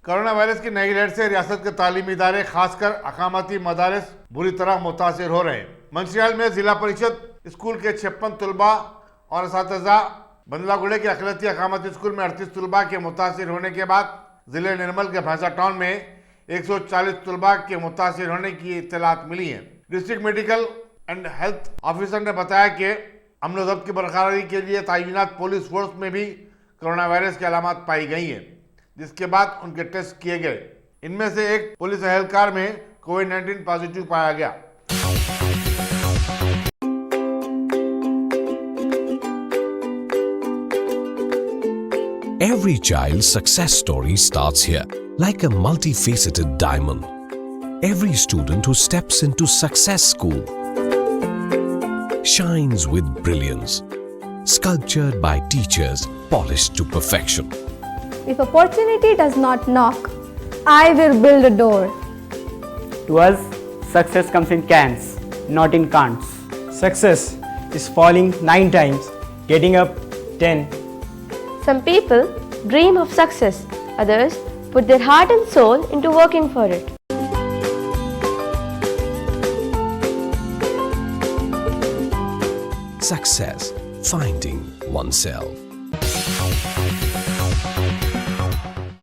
Corona virus की नई लहर से रियासत के तालीमी इदारे खासकर अकामती मदारिस बुरी तरह मुतासिर हो रहे हैं। मंचियाल में जिला परिषद स्कूल के 56 तलबा और असातिज़ा, बंदलागुड़े के अखिलती अकामती स्कूल में 38 तलबा के मुतासिर होने के बाद जिले निर्मल के भाषा टाउन में 140 तलबा के मुतासिर होने की इत्तलात मिली है। District medical and health officer ने बताया कि अमन ज़ब्त की बरकरारी के लिए तैनात पुलिस फोर्स में भी कोरोना वायरस की अलामत पाई गई हैं, जिसके बाद उनके टेस्ट किए गए। इनमें से एक पुलिस एहलकार में कोविड-19 पॉजिटिव पाया गया। Every child's success story starts here, like a multifaceted diamond. Every student who steps into Success School shines with brilliance, sculptured by teachers polished to perfection. If opportunity does not knock, I will build a door. To us, success comes in cans, not in can'ts. Success is falling 9 times, getting up 10. Some people dream of success, others put their heart and soul into working for it. Success, finding oneself.